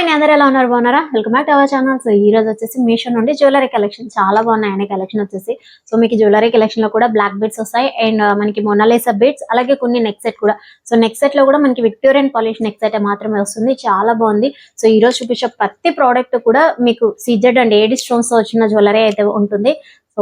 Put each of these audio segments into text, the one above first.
Hi అందరూ ఎలా ఉన్నారు బాగున్నారా welcome back to our channel so ఈ రోజు వచ్చేసి మీషో నుండి జ్యువెలరీ కలెక్షన్ చాలా బాగున్నాయి కలెక్షన్ వచ్చేసి సో మీకు జ్యువెలరీ కలెక్షన్ లో కూడా బ్లాక్ బీడ్స్ వస్తాయి అండ్ మనకి మొనాలిసా బీడ్స్ అలాగే కొన్ని నెక్ సెట్ కూడా సో నెక్ సెట్ లో కూడా మనకి విక్టోరియన్ పాలిష్ నెక్ సెట్ మాత్రమే వస్తుంది చాలా బాగుంది సో ఈ రోజు చూపించే ప్రతి ప్రోడక్ట్ కూడా మీకు సీజెడ్ అండ్ ఏడి స్టోన్స్ తో వచ్చిన జ్యువెలరీ అయితే ఉంటుంది సో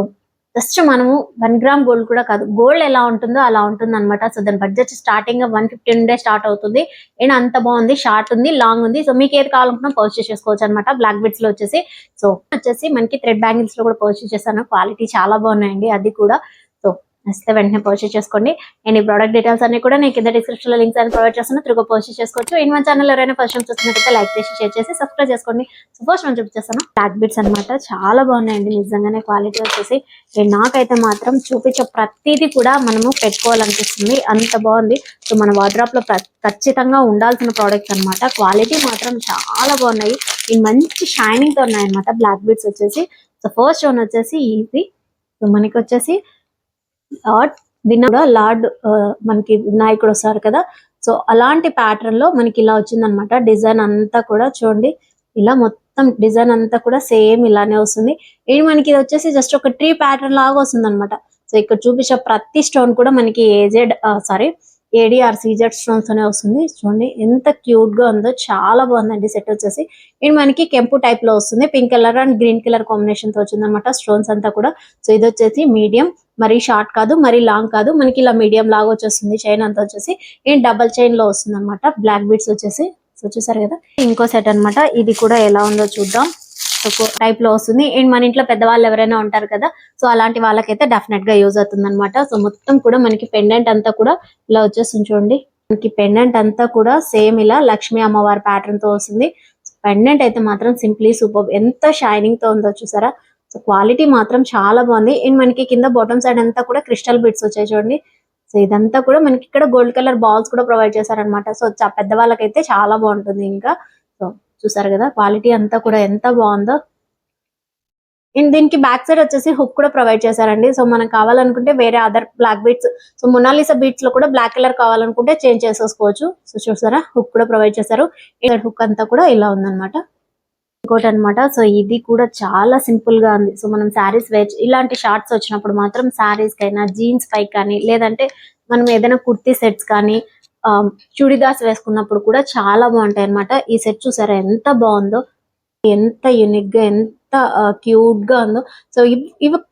జస్ట్ మనము 1 గ్రామ్ గోల్డ్ కూడా కాదు గోల్డ్ ఎలా ఉంటుందో అలా ఉంటుంది అనమాట సో దాని బడ్జెట్ స్టార్టింగ్ 150 నుండే స్టార్ట్ అవుతుంది అండ్ అంత బాగుంది షార్ట్ ఉంది లాంగ్ ఉంది సో మీకు ఏది కావాలనుకున్నా పర్చేస్ చేసుకోవచ్చు అనమాట బ్లాక్ బీడ్స్ లో వచ్చేసి మనకి థ్రెడ్ బ్యాంగిల్స్ లో కూడా పర్చేస్ చేస్తాను క్వాలిటీ చాలా బాగున్నాయండి అది కూడా సో నచ్చితే వెంటనే పర్చేస్ చేసుకోండి అండ్ ఈ ప్రోడక్ట్ డీటెయిల్స్ అన్ని కూడా నేను కింద డిస్క్రిప్షన్ లో లింక్స్ అని ప్రొవైడ్ చేస్తాను త్రూగా పర్చేస్ చేసుకోవచ్చు అండ్ మన ఛానల్ ఎవరైనా ఫస్ట్ టైం చూస్తున్నట్లయితే లైక్ చేసి షేర్ చేసి సబ్స్క్రైబ్ చేసుకోండి సో ఫస్ట్ మనం చూపించేస్తాను బ్లాక్ బీడ్స్ అనమాట చాలా బాగున్నాయండి నిజంగానే క్వాలిటీ వచ్చేసి అండ్ నాకైతే మాత్రం చూపించే ప్రతిదీ కూడా మనము పెట్టుకోవాలనిపిస్తుంది అంత బాగుంది సో మన వార్డ్రాప్ లో ఖచ్చితంగా ఉండాల్సిన ప్రోడక్ట్స్ అనమాట క్వాలిటీ మాత్రం చాలా బాగున్నాయి ఈ మంచి షైనింగ్ తో ఉన్నాయి అనమాట బ్లాక్ బీడ్స్ వచ్చేసి సో ఫస్ట్ వన్ వచ్చేసి ఇది సో మనకి వచ్చేసి లార్డ్ దీని కూడా లార్డ్ మనకి వినాయకుడు వస్తారు కదా సో అలాంటి ప్యాటర్న్ లో మనకి ఇలా వచ్చింది అనమాట డిజైన్ అంతా కూడా చూడండి ఇలా మొత్తం డిజైన్ అంతా కూడా సేమ్ ఇలానే వస్తుంది ఇది మనకి ఇది వచ్చేసి జస్ట్ ఒక ట్రీ ప్యాటర్న్ లాగా వస్తుంది అనమాట సో ఇక్కడ చూపించే ప్రతి స్టోన్ కూడా మనకి ఏడిఆర్ సీజెడ్ స్టోన్స్ అనే వస్తుంది చూడండి ఎంత క్యూట్ గా ఉందో చాలా బాగుందండి సెట్ వచ్చేసి ఇది మనకి కెంపు టైప్ లో వస్తుంది pink colour and green colour combination తో వచ్చింది అనమాట స్టోన్స్ అంతా కూడా సో ఇది వచ్చేసి మీడియం మరి షార్ట్ కాదు మరి లాంగ్ కాదు మనకి ఇలా మీడియం లాగా వచ్చేస్తుంది చైన్ అంతా వచ్చేసి అండ్ డబల్ చైన్ లో వస్తుంది అనమాట బ్లాక్ బీడ్స్ వచ్చేసి సో చూసారు కదా ఇంకో సెట్ అనమాట ఇది కూడా ఎలా ఉందో చూద్దాం టైప్ లో వస్తుంది అండ్ మన ఇంట్లో పెద్దవాళ్ళు ఎవరైనా ఉంటారు కదా సో అలాంటి వాళ్ళకైతే డెఫినెట్ గా యూజ్ అవుతుంది అనమాట సో మొత్తం కూడా మనకి పెండెంట్ అంతా కూడా ఇలా వచ్చేస్తుంది చూడండి మనకి పెండెంట్ అంతా కూడా సేమ్ ఇలా లక్ష్మీ అమ్మవారి ప్యాటర్న్ తో వస్తుంది పెండెంట్ అయితే మాత్రం సింప్లీ సూపర్ ఎంత షైనింగ్ తో ఉందో చూసారా సో క్వాలిటీ మాత్రం చాలా బాగుంది అండ్ మనకి కింద బాటమ్ సైడ్ అంతా కూడా క్రిస్టల్ బిట్స్ వచ్చాయి చూడండి సో ఇదంతా కూడా మనకి ఇక్కడ గోల్డ్ కలర్ బాల్స్ కూడా ప్రొవైడ్ చేశారనమాట సో పెద్ద వాళ్ళకైతే చాలా బాగుంటుంది ఇంకా సో చూసారు కదా క్వాలిటీ అంతా కూడా ఎంత బాగుందో అండ్ దీనికి బ్యాక్ సైడ్ వచ్చేసి హుక్ కూడా ప్రొవైడ్ చేశారండి సో మనం కావాలనుకుంటే వేరే other black beads so Mona Lisa beads లో కూడా బ్లాక్ కలర్ కావాలనుకుంటే చేంజ్ చేసుకోవచ్చు సో చూసారా హుక్ కూడా ప్రొవైడ్ చేశారు హుక్ అంతా కూడా ఇలా ఉందన్నమాట ఇంకోటి అనమాట సో ఇది కూడా చాలా సింపుల్ గా ఉంది సో మనం శారీస్ వేర్ ఇలాంటి షార్ట్స్ వచ్చినప్పుడు మాత్రం శారీస్ కైనా జీన్స్ పై కానీ లేదంటే మనం ఏదైనా కుర్తీ సెట్స్ కానీ చుడిదార్స్ వేసుకున్నప్పుడు కూడా చాలా బాగుంటాయి అనమాట ఈ సెట్ చూసారా ఎంత బాగుందో ఎంత యూనిక్ గా ఎంత క్యూట్ గా ఉందో సో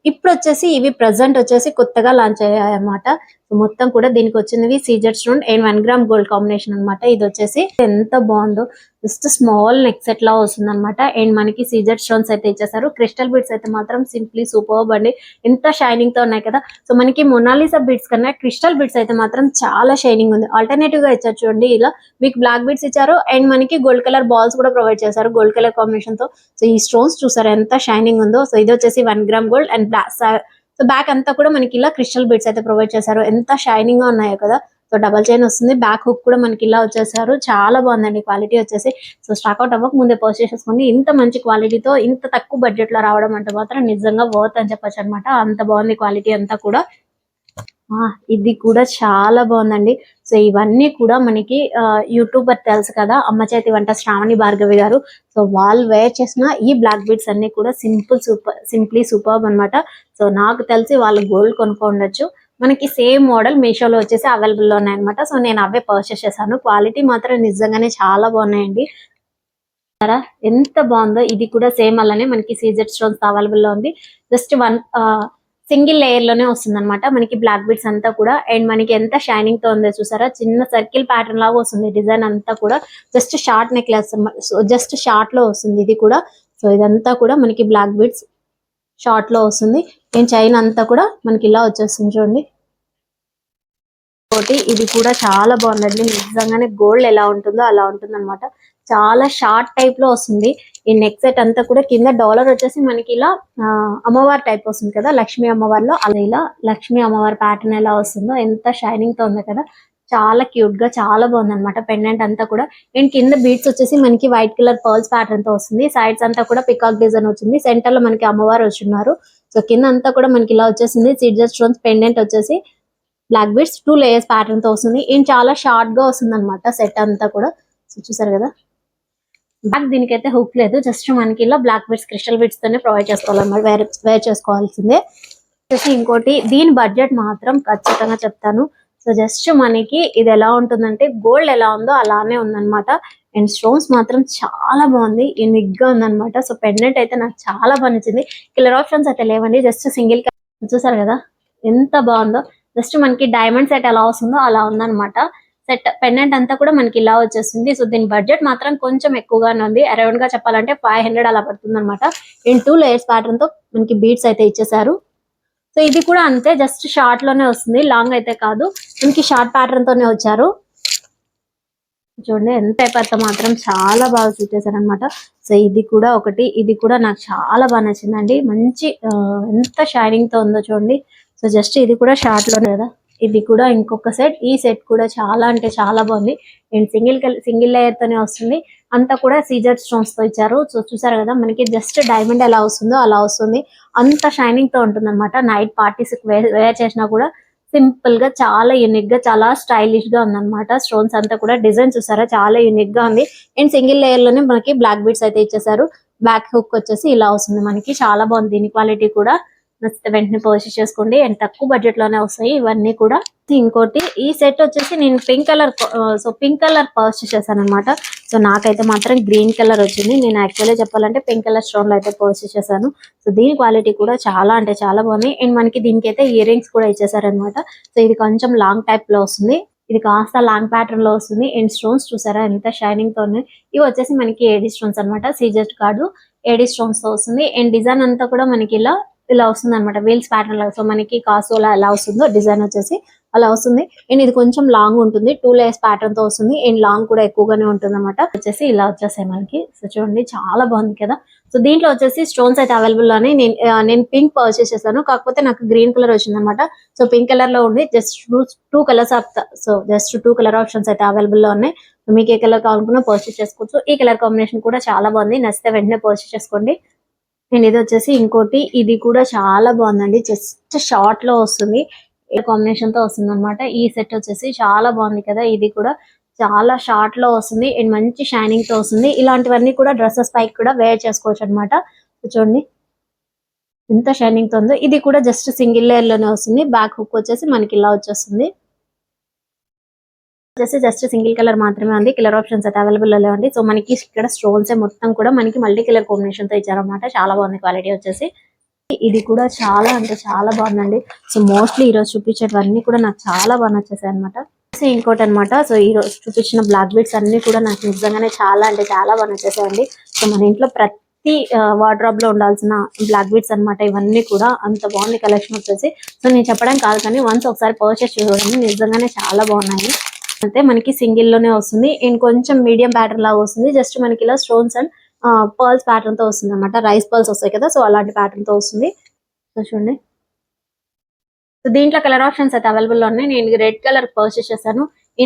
ఇప్పుడు వచ్చేసి ఇవి ప్రెసెంట్ వచ్చేసి కొత్తగా లాంచ్ అయ్యాయి అనమాట సో మొత్తం కూడా దీనికి వచ్చినవి CZ stone and 1 gram gold combination అనమాట ఇది వచ్చేసి ఎంత బాగుందో జస్ట్ స్మాల్ నెక్ సెట్ లా వస్తుంది అనమాట అండ్ మనకి సీజెడ్ స్టోన్స్ అయితే ఇచ్చేసారు క్రిస్టల్ బీడ్స్ అయితే మాత్రం సింప్లీ సూపర్బ్ అండి ఎంత షైనింగ్ తో ఉన్నాయి కదా సో మనకి మొనాలిసా బీడ్స్ కన్నా క్రిస్టల్ బీడ్స్ అయితే మాత్రం చాలా షైనింగ్ ఉంది ఆల్టర్నేటివ్ గా ఇచ్చారు చూడండి ఇలా మీకు బ్లాక్ బీడ్స్ ఇచ్చారు అండ్ మనకి గోల్డ్ కలర్ బాల్స్ కూడా ప్రొవైడ్ చేశారు గోల్డ్ కలర్ కాంబినేషన్ తో సో ఈ స్టోన్స్ చూసారు ఎంత షైనింగ్ ఉందో సో ఇది వచ్చేసి 1 gram gold and so back అంతా కూడా మనకి ఇలా క్రిస్టల్ బీడ్స్ అయితే ప్రొవైడ్ చేశారు ఎంత షైనింగ్ గా ఉన్నాయో కదా సో డబల్ చైన్ వస్తుంది బ్యాక్ హుక్ కూడా మనకి ఇలా వచ్చేసారు చాలా బాగుందండి క్వాలిటీ వచ్చేసి సో స్టాక్ అవుట్ అవ్వక ముందే పర్చేస్ చేసుకోండి ఇంత మంచి క్వాలిటీతో ఇంత తక్కువ బడ్జెట్ లో రావడం అంటే మాత్రం నిజంగా వర్త్ అని చెప్పొచ్చు అనమాట అంత బాగుంది క్వాలిటీ అంతా కూడా ఇది కూడా చాలా బాగుందండి సో ఇవన్నీ కూడా మనకి యూట్యూబర్ తెలుసు కదా అమ్మ చేతి వంట శ్రావణి భార్గవి గారు సో వాళ్ళు వేర్ చేసిన ఈ బ్లాక్ బీడ్స్ అన్ని కూడా సింప్లీ సూపర్బ్ అనమాట సో నాకు తెలిసి వాళ్ళు గోల్డ్ కొనుక్కోండొచ్చు మనకి సేమ్ మోడల్ మీషోలో వచ్చేసి అవైలబుల్ లో ఉన్నాయన్నమాట సో నేను అవే పర్చేస్ చేశాను క్వాలిటీ మాత్రం నిజంగానే చాలా బాగున్నాయండి ఎంత బాగుందో ఇది కూడా సేమ్ అలానే మనకి సీజెడ్ స్టోన్స్ అవైలబుల్ లో ఉంది జస్ట్ సింగిల్ లేయర్ లోనే వస్తుంది అనమాట మనకి బ్లాక్ బీడ్స్ అంతా కూడా అండ్ మనకి ఎంత షైనింగ్ తో ఉందో చూసారా చిన్న సర్కిల్ ప్యాటర్న్ లాగా వస్తుంది డిజైన్ అంతా కూడా just short necklace just short లో వస్తుంది ఇది కూడా సో ఇదంతా కూడా మనకి బ్లాక్ బీడ్స్ షార్ట్ లో వస్తుంది అండ్ చైన్ అంతా కూడా మనకి ఇలా వచ్చేస్తుంది చూడండి ఇది కూడా చాలా బాగుందండి నిజంగానే గోల్డ్ ఎలా ఉంటుందో అలా ఉంటుంది అనమాట చాలా షార్ట్ టైప్ లో వస్తుంది ఈ నెక్ సెట్ అంతా కూడా కింద డాలర్ వచ్చేసి మనకి ఇలా అమ్మవారి టైప్ వస్తుంది కదా లక్ష్మీ అమ్మవారిలో అలా ఇలా లక్ష్మీ అమ్మవారి ప్యాటర్న్ ఎలా వస్తుందో ఎంత షైనింగ్ తో ఉంది కదా చాలా క్యూట్ గా చాలా బాగుంది అనమాట పెండెంట్ అంతా కూడా అండ్ కింద బీడ్స్ వచ్చేసి మనకి వైట్ కలర్ పర్ల్స్ ప్యాటర్న్ తో వస్తుంది సైడ్స్ అంతా కూడా పికాక్ డిజైన్ వచ్చింది సెంటర్ లో మనకి అమ్మవారు వచ్చున్నారు సో కింద అంతా కూడా మనకి ఇలా వచ్చేసింది సీజర్ స్టోన్స్ పెండెంట్ వచ్చేసి బ్లాక్ బీడ్స్ 2 లేయర్స్ ప్యాటర్న్ తో వస్తుంది అండ్ చాలా షార్ట్ గా వస్తుంది అనమాట సెట్ అంతా కూడా సో చూసారు కదా బ్యాక్ దీనికైతే హుక్ లేదు, జస్ట్ మనకి ఇలా బ్లాక్ బీడ్స్ క్రిస్టల్ బీడ్స్ తోనే ప్రొవైడ్ చేసుకోవాలన్నమాట, వేర్ చేసుకోవాల్సిందే. ఇంకోటి దీని బడ్జెట్ మాత్రం ఖచ్చితంగా చెప్తాను. సో జస్ట్ మనకి ఇది ఎలా ఉంటుందంటే గోల్డ్ ఎలా ఉందో అలానే ఉందన్నమాట. అండ్ స్టోన్స్ మాత్రం చాలా బాగుంది, యూనిక్ గా ఉందన్నమాట. సో పెండెంట్ అయితే నాకు చాలా బాగా నచ్చింది. కలర్ ఆప్షన్స్ అయితే లేవండి, జస్ట్ సింగిల్ చూసారు కదా ఎంత బాగుందో. జస్ట్ మనకి డైమండ్ సెట్ ఎలా వస్తుందో అలా ఉందన్నమాట. సెట్ పెండెంట్ అంతా కూడా మనకి ఇలా వచ్చేస్తుంది. సో దీని బడ్జెట్ మాత్రం కొంచెం ఎక్కువగానే ఉంది, అరౌండ్ గా చెప్పాలంటే 500 అలా పడుతుంది అనమాట. ఇన్ 2 లేయర్స్ ప్యాటర్న్ తో మనకి బీడ్స్ అయితే ఇచ్చేసారు. సో ఇది కూడా అంతే, జస్ట్ షార్ట్ లోనే వస్తుంది, లాంగ్ అయితే కాదు. మనకి షార్ట్ ప్యాటర్న్ తోనే వచ్చారు. చూడండి ఎంత పెద్ద మాత్రం చాలా బాగా చూసేసారు అనమాట. సో ఇది కూడా ఒకటి, ఇది కూడా నాకు చాలా బాగా నచ్చిందండి. మంచి ఎంత షైనింగ్ తో ఉందో చూడండి. సో జస్ట్ ఇది కూడా షార్ట్ లోనే కదా. ఇది కూడా ఇంకొక సెట్, ఈ సెట్ కూడా చాలా అంటే చాలా బాగుంది. అండ్ సింగిల్ లేయర్ తోనే వస్తుంది, అంతా కూడా సీజర్ స్టోన్స్ తో ఇచ్చారు. సో చూసారు కదా మనకి జస్ట్ డైమండ్ ఎలా వస్తుందో అలా వస్తుంది, అంత షైనింగ్ తో ఉంటుంది అనమాట. నైట్ పార్టీస్ వేర్ చేసినా కూడా సింపుల్ గా చాలా యూనిక్ గా చాలా స్టైలిష్ గా ఉందన్నమాట. స్టోన్స్ అంతా కూడా డిజైన్ చూసారా చాలా యూనిక్ గా ఉంది. అండ్ సింగిల్ లేయర్ లోనే మనకి బ్లాక్ బీడ్స్ అయితే ఇచ్చేసారు. బ్యాక్ హుక్ వచ్చేసి ఇలా వస్తుంది మనకి, చాలా బాగుంది. దీని క్వాలిటీ కూడా నచ్చితే వెంటనే పర్చేస్ చేసుకోండి. అండ్ తక్కువ బడ్జెట్ లోనే వస్తాయి ఇవన్నీ కూడా. ఇంకోటి ఈ సెట్ వచ్చేసి నేను పింక్ కలర్ పర్చేస్ చేశాను అనమాట. సో నాకైతే మాత్రం గ్రీన్ కలర్ వచ్చింది. నేను యాక్చువల్లీ చెప్పాలంటే పింక్ కలర్ స్టోన్ లో అయితే పర్చేస్ చేశాను. సో దీని క్వాలిటీ కూడా చాలా అంటే చాలా బాగుంది. అండ్ మనకి దీనికి అయితే ఇయర్ రింగ్స్ కూడా ఇచ్చేసారనమాట. సో ఇది కొంచెం లాంగ్ టైప్ లో వస్తుంది, ఇది కాస్త లాంగ్ ప్యాటర్న్ లో వస్తుంది. అండ్ స్టోన్స్ చూసారా ఎంత షైనింగ్ తో ఉన్నాయి. ఇవి వచ్చేసి మనకి ఏడీ స్టోన్స్ అనమాట, సీజెస్ట్ కాదు ఏడీ స్టోన్స్ తో వస్తుంది. అండ్ డిజైన్ అంతా కూడా మనకి ఇలా వస్తుంది అనమాట, వీల్స్ ప్యాటర్న్ లాగా. సో మనకి కాసోలా ఎలా వస్తుందో డిజైన్ వచ్చేసి అలా వస్తుంది. అండ్ ఇది కొంచెం లాంగ్ ఉంటుంది, 2 లేయర్స్ ప్యాటర్న్ తో వస్తుంది. అండ్ లాంగ్ కూడా ఎక్కువగానే ఉంటుంది అనమాట. వచ్చేసి ఇలా వచ్చేసాయి మనకి. సో చూడండి చాలా బాగుంది కదా. సో దీంట్లో వచ్చేసి స్టోన్స్ అయితే అవైలబుల్ లోనే. నేను పింక్ పర్చేస్ చేశాను, కాకపోతే నాకు గ్రీన్ కలర్ వచ్చింది అనమాట. సో పింక్ కలర్ లో ఉంది, just 2 colours so just 2 colour options అయితే అవైలబుల్ లో ఉన్నాయి. సో మీకు ఏ కలర్ కావాలనుకున్నా పర్చేస్ చేసుకోవచ్చు. ఈ కలర్ కాంబినేషన్ కూడా చాలా బాగుంది, నచ్చితే వెంటనే పర్చేస్ చేసుకోండి. అండ్ ఇది వచ్చేసి ఇంకోటి, ఇది కూడా చాలా బాగుందండి, జస్ట్ షార్ట్ లో వస్తుంది, ఏ కాంబినేషన్ తో వస్తుంది అనమాట. ఈ సెట్ వచ్చేసి చాలా బాగుంది కదా. ఇది కూడా చాలా షార్ట్ లో వస్తుంది అండ్ మంచి షైనింగ్ తో వస్తుంది. ఇలాంటివన్నీ కూడా డ్రెస్సెస్ పైకి కూడా వేర్ చేసుకోవచ్చు అనమాట. చూడండి ఎంత షైనింగ్ తో ఉందో. ఇది కూడా జస్ట్ సింగిల్ లేయర్ లోనే వస్తుంది. బ్యాక్ హుక్ వచ్చేసి మనకి ఇలా వచ్చేస్తుంది. జస్ట్ సింగిల్ కలర్ మాత్రమే ఉంది, కలర్ ఆప్షన్స్ అయితే అవైలబుల్ లో లేవండి. సో మనకి ఇక్కడ స్టోన్స్ మొత్తం కూడా మనకి మల్టీ కలర్ కాంబినేషన్ తో ఇచ్చారన్నమాట. చాలా బాగుంది క్వాలిటీ వచ్చేసి. ఇది కూడా చాలా అంటే చాలా బాగుందండి. సో మోస్ట్లీ ఈ రోజు చూపించేటివన్నీ కూడా నాకు చాలా బాగా నచ్చేసాయి అనమాట. సో ఇంకోటి అనమాట, సో ఈ రోజు చూపించిన బ్లాక్ బీడ్స్ అన్ని కూడా నాకు నిజంగానే చాలా అంటే చాలా బాగా నచ్చేసాయండి. సో మన ఇంట్లో ప్రతి వార్డ్రోబ్ లో ఉండాల్సిన బ్లాక్ బీడ్స్ అన్నమాట ఇవన్నీ కూడా. అంత బాగుంది కలెక్షన్ వచ్చేసి. సో నేను చెప్పడానికి కాదు కానీ వన్స్ ఒకసారి పర్చేస్ చూడండి, నిజంగానే చాలా బాగున్నాయి. అంటే మనకి సింగిల్ లోనే వస్తుంది, ఇంకొంచెం మీడియం ప్యాటర్న్ లాగా వస్తుంది. జస్ట్ మనకి ఇలా స్టోన్స్ అండ్ పర్ల్స్ ప్యాటర్న్ తో వస్తుంది అనమాట. రైస్ పర్ల్స్ వస్తాయి కదా, సో అలాంటి ప్యాటర్న్ తో వస్తుంది. సో చూడండి, సో దీంట్లో కలర్ ఆప్షన్స్ అయితే అవైలబుల్ లో ఉన్నాయి. నేను రెడ్ కలర్ పర్చేస్ చేశాను.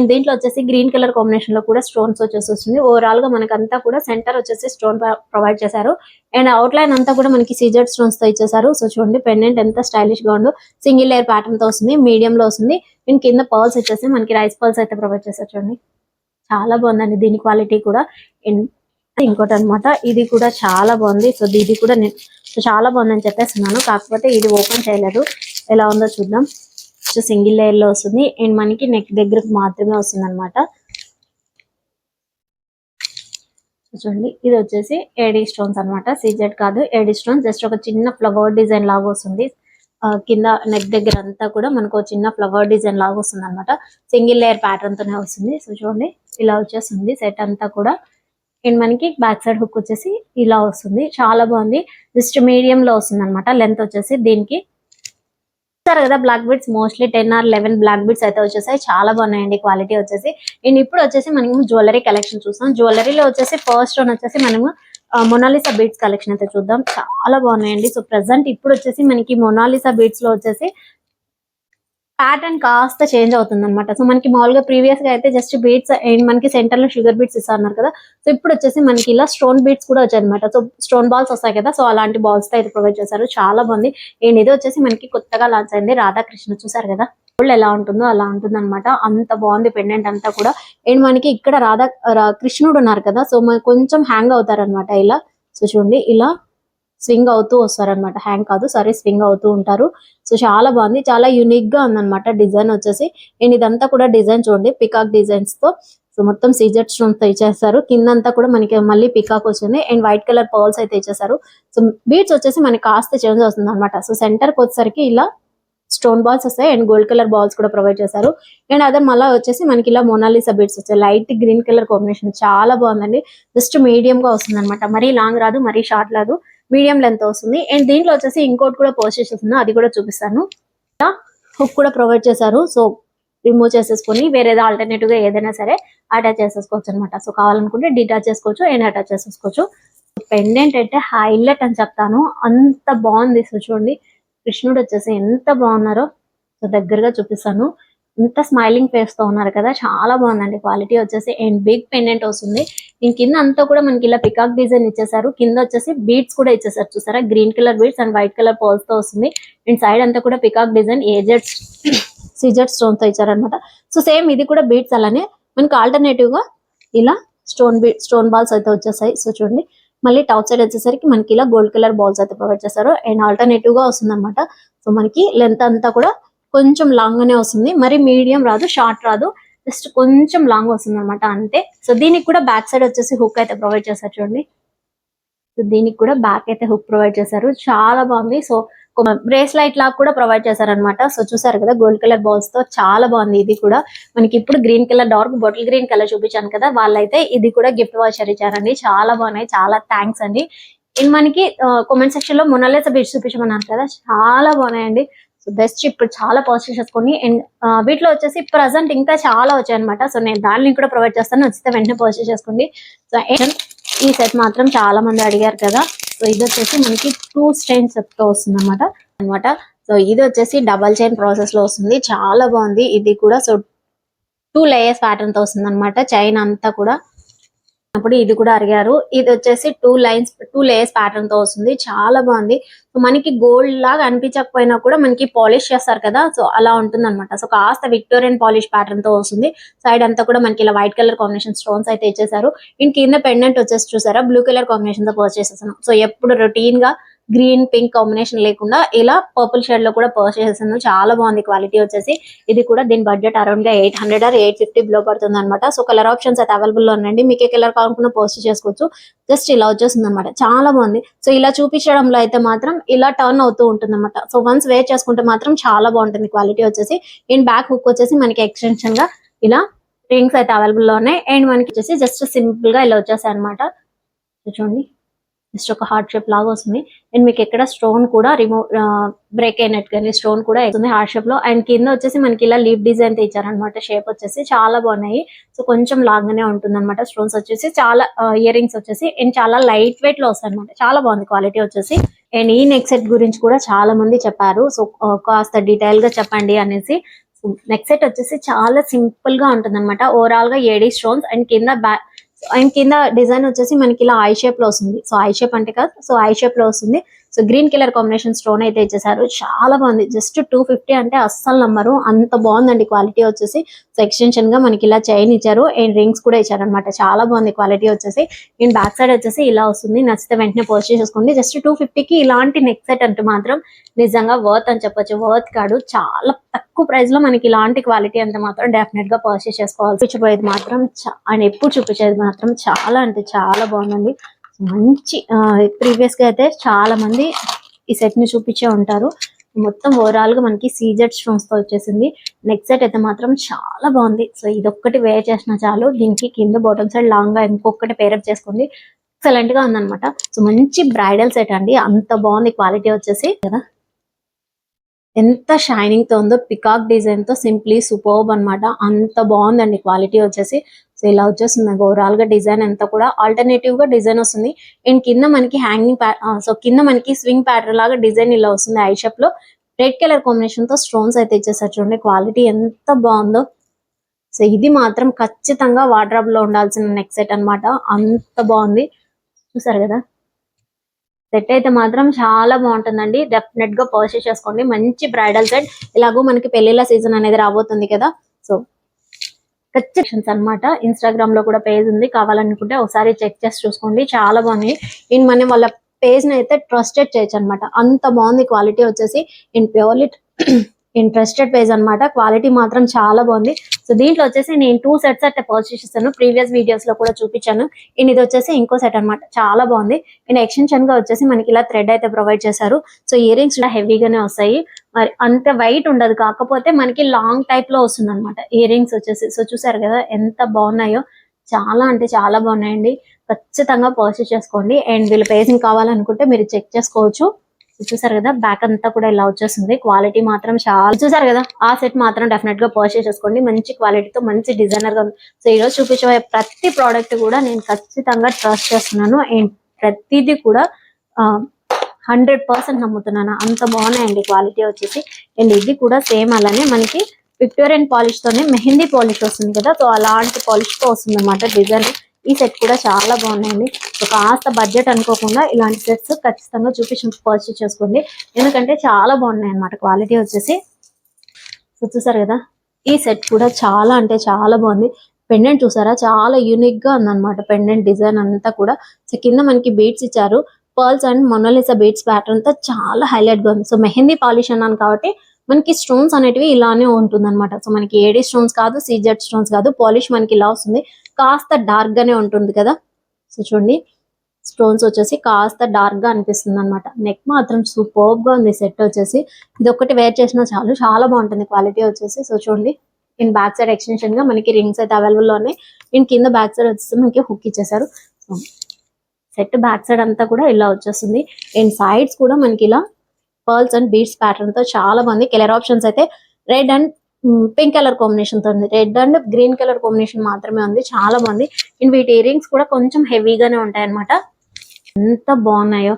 దీంట్లో వచ్చేసి గ్రీన్ కలర్ కాంబినేషన్ లో కూడా స్టోన్స్ వచ్చేసి వస్తుంది. ఓవరాల్ గా మనకి అంతా కూడా సెంటర్ వచ్చేసి స్టోన్ ప్రొవైడ్ చేశారు. అండ్ అవుట్ లైన్ అంతా కూడా మనకి సీజర్ స్టోన్స్ తో ఇచ్చేసారు. సో చూడండి పెండెంట్ ఎంత స్టైలిష్ గా ఉందో. సింగిల్ లేయర్ ప్యాటర్న్ తో వస్తుంది, మీడియం లో వస్తుంది. కింద పర్ల్స్ వచ్చేసి మనకి రైస్ పర్ల్స్ అయితే ప్రొవైడ్ చేశారు. చూడండి చాలా బాగుందండి దీని క్వాలిటీ కూడా. ఇంకోటి అనమాట, ఇది కూడా చాలా బాగుంది. సో ఇది కూడా నేను చాలా బాగుందని చెప్పేస్తున్నాను, కాకపోతే ఇది ఓపెన్ చేయలేదు. ఎలా ఉందో చూద్దాం. సింగిల్ లేయర్ లో వస్తుంది అండ్ మనకి నెక్ దగ్గరకు మాత్రమే వస్తుంది అనమాట. చూడండి ఇది వచ్చేసి ఏడీ స్టోన్స్ అనమాట, సీజెడ్ కాదు ఏడీ స్టోన్స్. జస్ట్ ఒక చిన్న ఫ్లవర్ డిజైన్ లాగా వస్తుంది. కింద నెక్ దగ్గర అంతా కూడా మనకు చిన్న ఫ్లవర్ డిజైన్ లాగా వస్తుంది అనమాట. సింగిల్ లేయర్ ప్యాటర్న్ తోనే వస్తుంది. సో చూడండి ఇలా వచ్చేస్తుంది సెట్ అంతా కూడా. అండ్ మనకి బ్యాక్ సైడ్ హుక్ వచ్చేసి ఇలా వస్తుంది, చాలా బాగుంది. జస్ట్ మీడియం లో వస్తుంది అనమాట. లెంత్ వచ్చేసి దీనికి చూసారు కదా black beads mostly 10 or 11 black beads అయితే వచ్చేసాయి. చాలా బాగున్నాయండి క్వాలిటీ వచ్చేసి. అండ్ ఇప్పుడు వచ్చేసి మనము జ్యువెలరీ కలెక్షన్ చూస్తాం. జ్యువెలరీలో వచ్చేసి ఫస్ట్ వన్ వచ్చేసి మనము మొనాలిసా బీడ్స్ కలెక్షన్ అయితే చూద్దాం. చాలా బాగున్నాయండి. సో ప్రెసెంట్ ఇప్పుడు వచ్చేసి మనకి మొనాలిసా బీడ్స్ లో వచ్చేసి ప్యాటర్న్ కాస్త చేంజ్ అవుతుంది అనమాట. సో మనకి మామూలుగా ప్రీవియస్ గా అయితే జస్ట్ బీడ్స్ అండ్ మనకి సెంటర్ లో షుగర్ బీడ్స్ ఇస్తున్నారు కదా. సో ఇప్పుడు వచ్చేసి మనకి ఇలా స్టోన్ బీడ్స్ కూడా వచ్చాయి అనమాట. సో స్టోన్ బాల్స్ వస్తాయి కదా, సో అలాంటి బాల్స్ తో అయితే ప్రొవైడ్ చేశారు. చాలా బాగుంది. అండ్ ఇది వచ్చేసి మనకి కొత్తగా లాంచ్ అయింది రాధాకృష్ణ, చూసారు కదా గోల్డ్ ఎలా ఉంటుందో అలా ఉంటుంది అనమాట. అంత బాగుంది పెండెంట్ అంతా కూడా. అండ్ మనకి ఇక్కడ కృష్ణుడు ఉన్నారు కదా, సో కొంచెం హ్యాంగ్ అవుతారనమాట ఇలా. సో చూడండి ఇలా స్వింగ్ అవుతూ వస్తారనమాట, హ్యాంగ్ కాదు సారీ, స్వింగ్ అవుతూ ఉంటారు. సో చాలా బాగుంది, చాలా యూనిక్ గా ఉందన్నమాట డిజైన్ వచ్చేసి. అండ్ ఇదంతా కూడా డిజైన్ చూడండి పికాక్ డిజైన్స్ తో. సో మొత్తం సీజెడ్ స్టోన్స్ తో ఇచ్చేస్తారు. కిందంతా కూడా మనకి మళ్ళీ పికాక్ వచ్చింది అండ్ వైట్ కలర్ పర్ల్స్ అయితే ఇచ్చేసారు. సో బీడ్స్ వచ్చేసి మనకి కాస్త చేంజ్ అవుతుంది అనమాట. సో సెంటర్ కి వచ్చేసరికి ఇలా స్టోన్ బాల్స్ వస్తాయి అండ్ గోల్డ్ కలర్ బాల్స్ కూడా ప్రొవైడ్ చేశారు. అండ్ అదే మళ్ళీ వచ్చేసి మనకి ఇలా మొనాలిసా బీడ్స్ వచ్చాయి, లైట్ గ్రీన్ కలర్ కాంబినేషన్, చాలా బాగుందండి. జస్ట్ మీడియం గా వస్తుంది అనమాట, మరీ లాంగ్ రాదు మరీ షార్ట్ రాదు, మీడియం లెంత్ వస్తుంది. అండ్ దీంట్లో వచ్చేసి ఇంకోటి కూడా పర్చేస్ చేస్తుంది, అది కూడా చూపిస్తాను. హుక్ కూడా ప్రొవైడ్ చేశారు. సో రిమూవ్ చేసేసుకొని వేరేది ఆల్టర్నేటివ్ గా ఏదైనా సరే అటాచ్ చేసేసుకోవచ్చు అనమాట. సో కావాలనుకుంటే డిటాచ్ చేసుకోవచ్చు అండ్ అటాచ్ చేసేసుకోవచ్చు. పెండెంట్ అయితే హైలైట్ అని చెప్తాను, అంత బాగుంది. సో చూడండి కృష్ణుడు వచ్చేసి ఎంత బాగున్నారో. సో దగ్గరగా చూపిస్తాను, ఇంత స్మైలింగ్ ఫేస్ తో ఉన్నారు కదా, చాలా బాగుందండి క్వాలిటీ వచ్చేసి. అండ్ బిగ్ పెండెంట్ వస్తుంది. దీని కింద అంతా కూడా మనకి ఇలా పికాక్ డిజైన్ ఇచ్చేసారు. కింద వచ్చేసి బీడ్స్ కూడా ఇచ్చేసారు, చూసారా, green colour beads and white colour pearls తో వస్తుంది. అండ్ సైడ్ అంతా కూడా peacock design AD CZ stone తో ఇచ్చారనమాట. సో సేమ్ ఇది కూడా బీడ్స్ అలానే మనకి ఆల్టర్నేటివ్ గా ఇలా స్టోన్ బాల్స్ అయితే వచ్చేసాయి. సో చూడండి మళ్ళీ టాప్ సైడ్ వచ్చేసరికి మనకి ఇలా గోల్డ్ కలర్ బాల్స్ అయితే ప్రొవైడ్ చేస్తారు. అండ్ ఆల్టర్నేటివ్ గా వస్తుంది అనమాట. సో మనకి లెంత్ అంతా కూడా కొంచెం లాంగ్ గానే వస్తుంది, మరి మీడియం రాదు షార్ట్ రాదు, జస్ట్ కొంచెం లాంగ్ వస్తుంది అనమాట అంతే. సో దీనికి కూడా బ్యాక్ సైడ్ వచ్చేసి హుక్ అయితే ప్రొవైడ్ చేశారు చూడండి. సో దీనికి కూడా బ్యాక్ అయితే హుక్ ప్రొవైడ్ చేశారు, చాలా బాగుంది. సో బ్రేస్లైట్ లాగా కూడా ప్రొవైడ్ చేశారనమాట. సో చూసారు కదా గోల్డ్ కలర్ బాల్స్ తో, చాలా బాగుంది. ఇది కూడా మనకి ఇప్పుడు green colour dark bottle green colour చూపించాను కదా, వాళ్ళైతే ఇది కూడా గిఫ్ట్ వాచర్ ఇచ్చారండి. చాలా బాగున్నాయి, చాలా థ్యాంక్స్ అండి. అండ్ మనకి కామెంట్ సెక్షన్ లో మొనాలిసా బీడ్స్ చూపించమన్నారు కదా, చాలా బాగున్నాయండి. సో బెస్ట్ ఇప్పుడు చాలా పర్చేస్ చేసుకోండి. అండ్ వీటిలో వచ్చేసి ప్రజెంట్ ఇంకా చాలా వచ్చాయి అనమాట. సో నేను దాన్ని కూడా ప్రొవైడ్ చేస్తాను, వచ్చితే వెంటనే పర్చేస్ చేసుకోండి. సో ఈ సెట్ మాత్రం చాలా మంది అడిగారు కదా. సో ఇది వచ్చేసి మనకి 2 స్టైన్స్ తో వస్తుంది అనమాట. సో ఇది వచ్చేసి డబల్ చైన్ ప్రాసెస్ లో వస్తుంది, చాలా బాగుంది ఇది కూడా. సో 2 లేయర్స్ ప్యాటర్న్ తో వస్తుంది అనమాట, చైన్ అంతా కూడా. అప్పుడు ఇది కూడా అడిగారు, ఇది వచ్చేసి 2 లేయర్స్ ప్యాటర్న్ తో వస్తుంది, చాలా బాగుంది. సో మనకి గోల్డ్ లాగా అనిపించకపోయినా కూడా మనకి పాలిష్ చేస్తారు కదా, సో అలా ఉంటుంది అనమాట. సో కాస్త విక్టోరియన్ పాలిష్ ప్యాటర్న్ తో వస్తుంది. సైడ్ అంతా కూడా మనకి ఇలా వైట్ కలర్ కాంబినేషన్ స్టోన్స్ అయితే ఇచ్చేసారు. ఇంక కింద పెండెంట్ వచ్చేసి చూసారా బ్లూ కలర్ కాంబినేషన్ తో పర్చేస్ చేసాను. సో ఎప్పుడు రొటీన్ గా గ్రీన్ పింక్ కాంబినేషన్ లేకుండా ఇలా పర్పుల్ షేడ్ లో కూడా పర్చేస్ చేసాను, చాలా బాగుంది క్వాలిటీ వచ్చేసి. ఇది కూడా దీని బడ్జెట్ అరౌండ్ గా 800 or 850 బిలో పడుతుంది అనమాట. సో కలర్ ఆప్షన్స్ అయితే అవైలబుల్ లో ఉన్నాయండి, మీకు ఏ కలర్ కావాలనుకున్న పర్చేస్ చేసుకోవచ్చు. జస్ట్ ఇలా వచ్చేస్తుంది అనమాట, చాలా బాగుంది. సో ఇలా చూపించడంలో అయితే మాత్రం ఇలా టర్న్ అవుతూ ఉంటుంది అనమాట. సో వన్స్ వేర్ చేసుకుంటే మాత్రం చాలా బాగుంటుంది క్వాలిటీ వచ్చేసి. అండ్ బ్యాక్ హుక్ వచ్చేసి మనకి ఎక్స్టెన్షన్ గా ఇలా రింగ్స్ అయితే అవైలబుల్ లో ఉన్నాయి. అండ్ మనకి వచ్చేసి జస్ట్ సింపుల్ గా ఇలా వచ్చేసాయి అనమాట. చూడండి జస్ట్ ఒక హార్ట్ షేప్ లాగా వస్తుంది. అండ్ మీకు ఎక్కడ స్టోన్ కూడా బ్రేక్ అయినట్టు కానీ స్టోన్ కూడా అవుతుంది హార్ట్ షేప్ లో. అండ్ కింద వచ్చేసి మనకి ఇలా లీఫ్ డిజైన్ తో ఇచ్చారనమాట, షేప్ వచ్చేసి చాలా బాగున్నాయి. సో కొంచెం లాంగ్ గానే ఉంటుంది అనమాట. స్టోన్స్ వచ్చేసి చాలా ఇయర్ రింగ్స్ వచ్చేసి అండ్ చాలా లైట్ వెయిట్ లో వస్తాయి అనమాట, చాలా బాగుంది క్వాలిటీ వచ్చేసి. అండ్ ఈ నెక్ సెట్ గురించి కూడా చాలా మంది చెప్పారు, సో కాస్త డీటెయిల్ గా చెప్పండి అనేసి. నెక్ సెట్ వచ్చేసి చాలా సింపుల్ గా ఉంటుంది అనమాట. ఓవరాల్ గా ఏడీ స్టోన్స్ అండ్ కింద డిజైన్ వచ్చేసి మనకి ఇలా ఐ షేప్ లో వస్తుంది. సో ఐ షేప్ అంటే కాదు, సో ఐ షేప్ లో వస్తుంది. So green colour combination stone అయితే ఇచ్చేసారు, చాలా బాగుంది. జస్ట్ 250 అంటే అస్సలు నమ్మరు, అంత బాగుందండి క్వాలిటీ వచ్చేసి. సో ఎక్స్టెన్షన్ గా మనకి ఇలా చైన్ ఇచ్చారు అండ్ రింగ్స్ కూడా ఇచ్చారు అనమాట, చాలా బాగుంది క్వాలిటీ వచ్చేసి. అండ్ బ్యాక్ సైడ్ వచ్చేసి ఇలా వస్తుంది, నచ్చితే వెంటనే పర్చేస్ చేసుకోండి. జస్ట్ 250 కి ఇలాంటి నెక్ సెట్ అంటే మాత్రం నిజంగా వర్త్ అని చెప్పొచ్చు. వర్త్ కాదు, చాలా తక్కువ ప్రైస్ లో మనకి ఇలాంటి క్వాలిటీ అంతా మాత్రం డెఫినెట్ గా పర్చేస్ చేసుకోవాలి. చూపించబోయేది మాత్రం అండ్ ఎప్పుడు చూపించేది మాత్రం చాలా అంటే చాలా బాగుందండి. మంచి ప్రీవియస్ గా అయితే చాలా మంది ఈ సెట్ ని చూపించే ఉంటారు. మొత్తం ఓవరాల్ గా మనకి సీజెడ్ స్టోన్స్ తో వచ్చేసింది. నెక్ సెట్ అయితే మాత్రం చాలా బాగుంది. సో ఇదొక్కటి వేర్ చేసినా చాలు, దీనికి కింద బాటమ్ సైడ్ లాంగ్ గా ఇంకొకటి పేరప్ చేసుకోండి, ఎక్సలెంట్ గా ఉందన్నమాట. సో మంచి బ్రైడల్ సెట్ అండి, అంత బాగుంది క్వాలిటీ వచ్చేసి కదా. ఎంత షైనింగ్ తో ఉందో, పికాక్ డిజైన్ తో సింప్లీ సూపర్బ్ అనమాట, అంత బాగుందండి క్వాలిటీ వచ్చేసి. సో ఇలా వచ్చేస్తుంది ఓవరాల్ గా డిజైన్ అంతా కూడా ఆల్టర్నేటివ్ గా డిజైన్ వస్తుంది. అండ్ కింద మనకి హ్యాంగింగ్ సో కింద మనకి స్వింగ్ ప్యాటర్న్ లాగా డిజైన్ ఇలా వస్తుంది ఐ షేప్ లో. రెడ్ కలర్ కాంబినేషన్ తో స్టోన్స్ అయితే ఇచ్చేసారు, చూడండి క్వాలిటీ ఎంత బాగుందో. సో ఇది మాత్రం ఖచ్చితంగా వార్డ్రోబ్ లో ఉండాల్సిన నెక్ సెట్ అనమాట, అంత బాగుంది. చూసారు కదా సెట్ అయితే మాత్రం చాలా బాగుంటుందండి. డెఫినెట్ గా పర్చేస్ చేసుకోండి. మంచి బ్రైడల్ సెట్. ఇలాగో మనకి పెళ్లిళ్ళ సీజన్ అనేది రాబోతుంది కదా, సో కలెక్షన్స్ అన్నమాట. ఇన్స్టాగ్రామ్ లో కూడా పేజ్ ఉంది, కావాలనుకుంటే ఒకసారి చెక్ చేసి చూసుకోండి. చాలా బాగున్నాయి. ఇన్ మనం వాళ్ళ పేజ్ ని అయితే ట్రస్టెడ్ చేయొచ్చు అనమాట. అంత బాగుంది క్వాలిటీ వచ్చేసి. ఇన్ ప్యూర్లీ ఇంట్రెస్టెడ్ పేజ్ అన్నమాట. క్వాలిటీ మాత్రం చాలా బాగుంది. సో దీంట్లో వచ్చేసి నేను 2 సెట్స్ అయితే పర్చేస్ చేశాను. ప్రీవియస్ వీడియోస్ లో కూడా చూపించాను. ఇది వచ్చేసి ఇంకో సెట్ అన్నమాట. చాలా బాగుంది. అండ్ ఎక్స్టెన్షన్ గా వచ్చేసి మనకి ఇలా థ్రెడ్ అయితే ప్రొవైడ్ చేశారు. సో ఇయర్ రింగ్స్ ఇలా హెవీగానే వస్తాయి. మరి అంత వైట్ ఉండదు, కాకపోతే మనకి లాంగ్ టైప్ లో వస్తుంది అనమాట ఇయర్ రింగ్స్ వచ్చేసి. సో చూసారు కదా ఎంత బాగున్నాయో. చాలా అంటే చాలా బాగున్నాయండి. ఖచ్చితంగా పర్చేస్ చేసుకోండి. అండ్ వీళ్ళ పేజింగ్ కావాలనుకుంటే మీరు చెక్ చేసుకోవచ్చు. చూసారు కదా బ్యాక్ అంతా కూడా ఇలా వచ్చేస్తుంది. క్వాలిటీ మాత్రం చాలా, చూసారు కదా ఆ సెట్ మాత్రం డెఫినెట్ గా పర్చేస్ చేసుకోండి. మంచి క్వాలిటీతో మంచి డిజైనర్ గా ఉంది. సో ఈ రోజు చూపించే ప్రతి ప్రోడక్ట్ కూడా నేను ఖచ్చితంగా ట్రస్ట్ చేస్తున్నాను. అండ్ ప్రతిదీ కూడా 100% నమ్ముతున్నాను. అంత బాగున్నాయండి క్వాలిటీ వచ్చేసి. అండ్ ఇది కూడా సేమ్ అలానే మనకి విక్టోరియన్ పాలిష్ తోనే మెహందీ పాలిష్ వస్తుంది కదా, సో అలాంటి పాలిష్ తో వస్తుంది అన్నమాట డిజైన్. ఈ సెట్ కూడా చాలా బాగున్నాయండి. సో కాస్త బడ్జెట్ అనుకోకుండా ఇలాంటి సెట్స్ ఖచ్చితంగా చూపించి పర్చేస్ చేసుకోండి. ఎందుకంటే చాలా బాగున్నాయి అన్నమాట క్వాలిటీ వచ్చేసి. సో చూసారు కదా ఈ సెట్ కూడా చాలా అంటే చాలా బాగుంది. పెండెంట్ చూసారా చాలా యూనిక్ గా ఉందన్నమాట. పెండెంట్ డిజైన్ అంతా కూడా. సో కింద మనకి బీడ్స్ ఇచ్చారు. Pearls and Mona Lisa beads pattern తో చాలా హైలైట్ గా ఉంది. సో మెహందీ పాలిష్ అన్నాను కాబట్టి మనకి స్టోన్స్ అనేటివి ఇలానే ఉంటుంది అనమాట. సో మనకి ఏడీ స్టోన్స్ కాదు, సీజెడ్ స్టోన్స్ కాదు, పాలిష్ మనకి ఇలా వస్తుంది. కాస్త డార్క్ గానే ఉంటుంది కదా. సో చూడండి స్టోన్స్ వచ్చేసి కాస్త డార్క్ గా అనిపిస్తుంది అనమాట. నెక్ మాత్రం సూపర్ గా ఉంది సెట్ వచ్చేసి. ఇది ఒకటి వేర్ చేసినా చాలు, చాలా బాగుంటుంది క్వాలిటీ వచ్చేసి. సో చూడండి ఇన్ బ్యాక్ సైడ్ ఎక్స్టెన్షన్ గా మనకి రింగ్స్ అయితే అవైలబుల్ లో ఉన్నాయి. ఇన్ కింద బ్యాక్ సైడ్ వచ్చేసి మనకి హుక్ ఇచ్చేసారు. సో సెట్ బ్యాక్ సైడ్ అంతా కూడా ఇలా వచ్చేస్తుంది. అండ్ సైడ్స్ కూడా మనకి ఇలా పర్ల్స్ అండ్ బీడ్స్ ప్యాటర్న్ తో చాలా బాగుంది. కలర్ ఆప్షన్స్ అయితే red and pink colour combination తో ఉంది. Red and green colour combination మాత్రమే ఉంది. చాలా బాగుంది. అండ్ వీటి ఇయర్ రింగ్స్ కూడా కొంచెం హెవీగానే ఉంటాయి అనమాట. ఎంత బాగున్నాయో,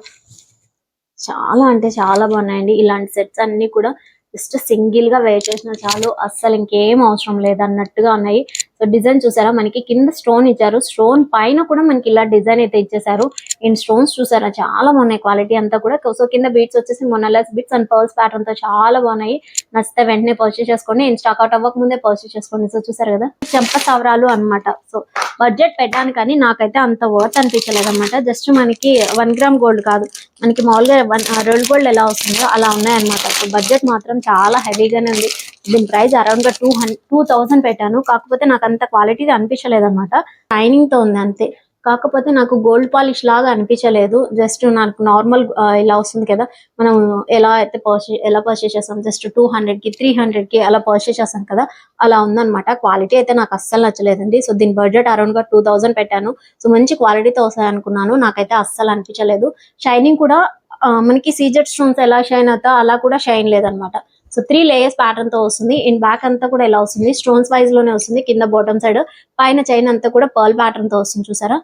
చాలా అంటే చాలా బాగున్నాయండి. ఇలాంటి సెట్స్ అన్ని కూడా జస్ట్ సింగిల్ గా వేర్ చేసినా చాలు, అస్సలు ఇంకేం అవసరం లేదు అన్నట్టుగా ఉన్నాయి. సో డిజైన్ చూసారా మనకి కింద స్టోన్ ఇచ్చారు, స్టోన్ పైన కూడా మనకి ఇలా డిజైన్ అయితే ఇచ్చేసారు. అండ్ స్టోన్స్ చూసారా చాలా బాగున్నాయి క్వాలిటీ అంతా కూడా. సో కింద బీట్స్ వచ్చేసి Mona Lisa beads and pearls pattern తో చాలా బాగున్నాయి. నచ్చితే వెంటనే పర్చేస్ చేసుకోండి. అండ్ స్టాక్ అవుట్ అవ్వక ముందే పర్చేస్ చేసుకోండి. సో చూసారు కదా చెంప సవరాలు అన్నమాట. సో బడ్జెట్ పెట్టాను కానీ నాకైతే అంత వర్త్ అనిపించలేదు అనమాట. జస్ట్ మనకి 1 గ్రామ్ గోల్డ్ కాదు, మనకి మామూలుగా రోల్ గోల్డ్ ఎలా వస్తుందో అలా ఉన్నాయన్నమాట. సో బడ్జెట్ మాత్రం చాలా హెవీగానే ఉంది. దీని ప్రైస్ అరౌండ్ గా 2000 పెట్టాను. కాకపోతే నాకు అంత క్వాలిటీ అనిపించలేదు అనమాట. షైనింగ్ తో ఉంది అంతే. కాకపోతే నాకు గోల్డ్ పాలిష్ లాగా అనిపించలేదు. జస్ట్ నాకు నార్మల్ ఇలా వస్తుంది కదా, మనం ఎలా అయితే పర్చేస్ చేస్తాం, జస్ట్ 200 కి 300 కి అలా పర్చేస్ చేస్తాం కదా, అలా ఉందన్నమాట. క్వాలిటీ అయితే నాకు అస్సలు నచ్చలేదండి. సో దీని బడ్జెట్ అరౌండ్ గా 2000 పెట్టాను. సో మంచి క్వాలిటీతో వస్తాయి అనుకున్నాను, నాకైతే అస్సలు అనిపించలేదు. షైనింగ్ కూడా మనకి సీజెడ్ స్టోన్స్ ఎలా షైన్ అవుతా అలా కూడా షైన్ లేదనమాట. సో 3 లేయర్స్ ప్యాటర్న్ తో వస్తుంది. ఇన్ బ్యాక్ అంతా కూడా ఇలా వస్తుంది, స్టోన్స్ వైజ్ లోనే వస్తుంది. కింద బాటమ్ సైడ్ పైన చైన్ అంతా కూడా పర్ల్ ప్యాటర్న్ తో వస్తుంది చూసారా.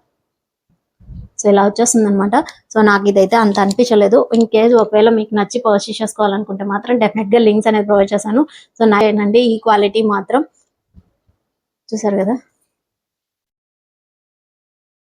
సో ఇలా వచ్చేస్తుంది అనమాట. సో నాకు ఇదైతే అంత అనిపించలేదు. ఇన్ కేసు ఒకవేళ మీకు నచ్చి పర్చేస్ చేసుకోవాలనుకుంటే మాత్రం డెఫినెట్ గా లింక్స్ అనేది ప్రొవైడ్ చేశాను. సో నాకేంటంటే ఈ క్వాలిటీ మాత్రం చూసారు కదా.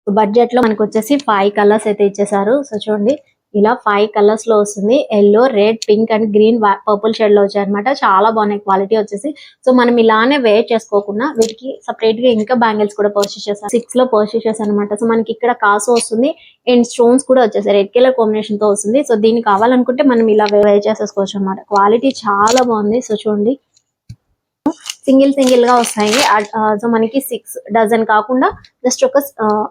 బడ్జెట్ లో మనకు వచ్చేసి 5 కలర్స్ అయితే ఇచ్చేసారు. సో చూడండి ఇలా 5 కలర్స్ లో వస్తుంది. Yellow, red, pink and green, purple shade లో వచ్చాయి అనమాట. చాలా బాగున్నాయి క్వాలిటీ వచ్చేసి. సో మనం ఇలానే వేర్ చేసుకోకుండా వీటికి సపరేట్ గా ఇంకా బ్యాంగిల్స్ కూడా పర్చేస్ చేస్తాం. 6 లో పర్చేస్ చేశాను అనమాట. సో మనకి ఇక్కడ కాసు వస్తుంది అండ్ స్టోన్స్ కూడా వచ్చేసాయి, రెడ్ కలర్ కాంబినేషన్ తో వస్తుంది. సో దీన్ని కావాలనుకుంటే మనం ఇలా వేర్ చేసేసుకోవచ్చు అనమాట. క్వాలిటీ చాలా బాగుంది. సో చూడండి సింగిల్ గా వస్తాయి. సో మనకి 6 డజన్ కాకుండా జస్ట్ ఒక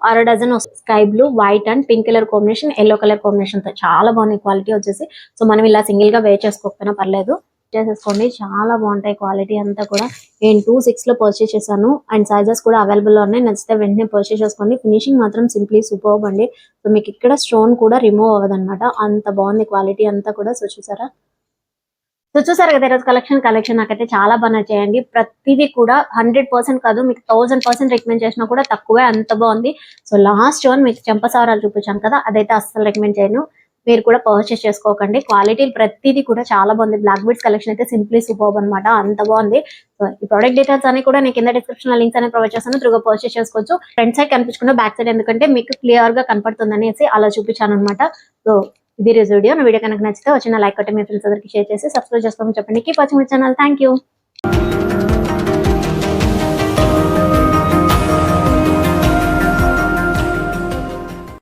6 డజన్ వస్తాయి. Sky blue, white and pink colour combination, yellow colour combination తో చాలా బాగున్నాయి క్వాలిటీ వచ్చేసి. సో మనం ఇలా సింగిల్ గా వేర్ చేసుకోకపోయినా పర్లేదు, చేసేసుకోండి. చాలా బాగుంటాయి క్వాలిటీ అంతా కూడా. నేను 2/6 లో పర్చేస్ చేశాను అండ్ సైజెస్ కూడా అవైలబుల్ లో ఉన్నాయి. నచ్చితే వెంటనే పర్చేస్ చేసుకోండి. ఫినిషింగ్ మాత్రం సింప్లీ సూపర్బ్ అండి. సో మీకు ఇక్కడ స్టోన్ కూడా రిమూవ్ అవ్వదు అనమాట, అంత బాగుంది క్వాలిటీ అంతా కూడా. సో చూసారా. సో చూసారు కదా ఈరోజు కలెక్షన్ నాకైతే చాలా బాగా నచ్చాయండి. ప్రతిదీ కూడా 100% కాదు, మీకు 1000% రికమెండ్ చేసినా కూడా తక్కువే, అంత బాగుంది. సో లాస్ట్ వన్ మీకు చెంపసారాలు చూపించాను కదా, అదైతే అస్సలు రికమెండ్ చేయను. మీరు కూడా పర్చేస్ చేసుకోకండి. క్వాలిటీ ప్రతిదీ కూడా చాలా బాగుంది. బ్లాక్ బీడ్స్ కలెక్షన్ అయితే సింప్లీ సూపర్బ్ అనమాట, అంత బాగుంది. సో ఈ ప్రొడక్ట్ డీటెయిల్స్ అన్ని కూడా నేను కింద డిస్క్రిప్షన్ లో లింక్స్ అనేది ప్రొవైడ్ చేస్తాను, త్రూగా పర్చేస్ చేసుకోవచ్చు. ఫ్రంట్ సైడ్ కనిపించకుండా బ్యాక్ సైడ్ ఎందుకంటే మీకు క్లియర్ గా కనపడుతుంది అనేసి అలా చూపించాను అనమాట. సో ఇది వీడియో. నా వీడియో కనుక నచ్చితే వచ్చిన లైక్ కొట్టి మీ ఫ్రెండ్స్ అందరికి షేర్ చేసి సబ్స్క్రైబ్ చేసుకోమని చెప్పండి. Keep watching my channel. Thank you.